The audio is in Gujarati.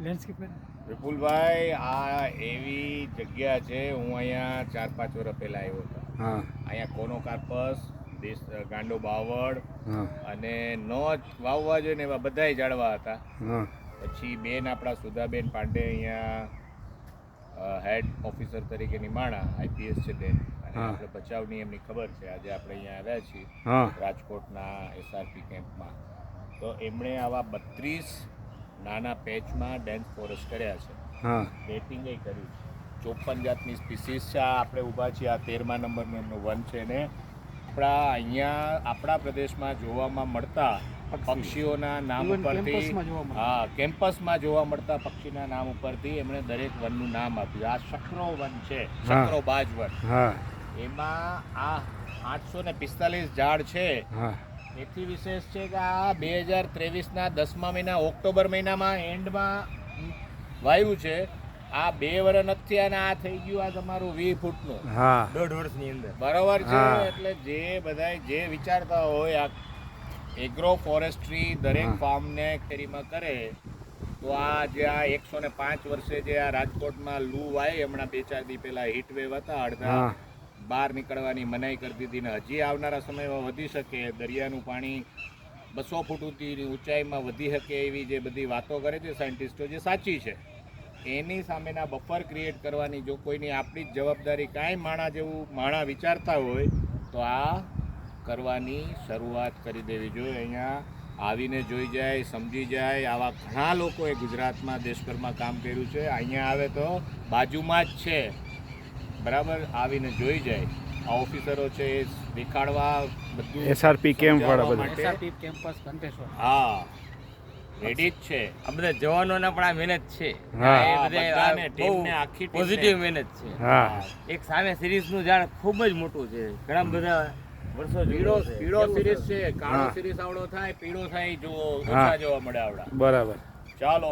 લેન્ડસ્કેપ વિપુલભાઈ, આ એવી જગ્યા છે. હું અહીંયા 4-5 વર્ષ પહેલા આવ્યો હતો. હા અહીંયા કોનોકાર્પસ, દેશ ગાંડો બાવળ હા અને નો જ વાવવા જોઈએ ને એવા બધાય ઝાડવા હતા. હા પછી બેન આપણા સુધાબેન પાંડે અહીંયા હેડ ઓફિસર તરીકે નિમાણા આઈપીએસ છે બેન, અને હા. આપણે બચાવની એમની ખબર છે. આજે આપણે અહીંયા આવ્યા છીએ હા રાજકોટના એસઆરપી કેમ્પમાં. તો એમણે આવા 32 નાના પેચમાં ડેન્સ ફોરેસ્ટ કર્યા છે. હા ડેટિંગે કર્યું છે. 54 જાતની સ્પીસીસ છે. આ આપણે ઊભા છીએ, આ 13મા નંબરનું એમનું વન છે ને આપણા અહીંયા આપણા પ્રદેશમાં જોવામાં મળતા પક્ષીઓના નામ ઉપરથી, હા, કેમ્પસમાં જોવા મળતા પક્ષીના નામ ઉપરથી એમણે દરેક વનનું નામ આપ્યું. આ શકરો વન છે, શકરો બાજ વન. હા એમાં આ 845 ઝાડ છે. હા એથી વિશેષ છે કે આ 2023ના 10મા મહિના ઓક્ટોબર મહિનામાં એન્ડમાં વાયુ છે. આ 2 વર્ષ નથી અને આ થઈ ગયું આ તમારું 20 ફૂટનું હા 1.5 વર્ષની અંદર. બરોબર છે. હા. એટલે જે બધાય જે વિચારતા હોય આ એગ્રો ફોરેસ્ટ્રી દરેક હા. ફાર્મને ખેરીમાં કરે તો આ જે આ 105 વર્ષે જે આ રાજકોટમાં લૂ આવી હમણાં 2-4 દી પહેલા હીટ વેવ હતા, અડધા હા બહાર નીકળવાની મનાઈ કરી દીધી ને હજી આવનારા સમયમાં વધી શકે. દરિયાનું પાણી 200 ફૂટ સુધીની ઊંચાઈમાં વધી શકે એવી જે બધી વાતો કરે છે સાયન્ટિસ્ટો, જે સાચી છે. એની સામેના બફર ક્રિએટ કરવાની જો કોઈની આપણી જ જવાબદારી કાંઈ માણા જેવું માણા વિચારતા હોય તો આ કરવાની શરૂઆત કરી દેવી જોઈએ. અહીંયા આવીને જોઈ જાય, સમજી જાય. આવા ઘણા લોકોએ ગુજરાતમાં દેશભરમાં કામ કર્યું છે. અહીંયા આવે તો બાજુમાં જ છે, બરાબર, આવીને જોઈ જાય. આ ઓફિસરો છે એ દેખાડવા બધું એસઆરપી કેમ્પ વાળા સમજાવવા બધા. માટે, એસઆરપી કેમ્પસ કંટેશ્વર. હા, રેડી જ છે. આ બધા જવાનોને પણ આ મહેનત છે. હા. એ બધા બધાને, આ ટીમને, બહુ આખી ટીમને. પોઝિટિવ મહેનત છે. હા એક સામે સિરીઝનું ઝાડ ખૂબ જ મોટું છે, ઘણા બધા વર્ષો પીળો જૂનું છે. પીળો કેવું સિરીઝ છે? છે. કાળો હા. સિરીઝ આવડો થાય, પીળો થાય, જો હા. ઓછા જોવા મળે આવડા. બરાબર. ચાલો.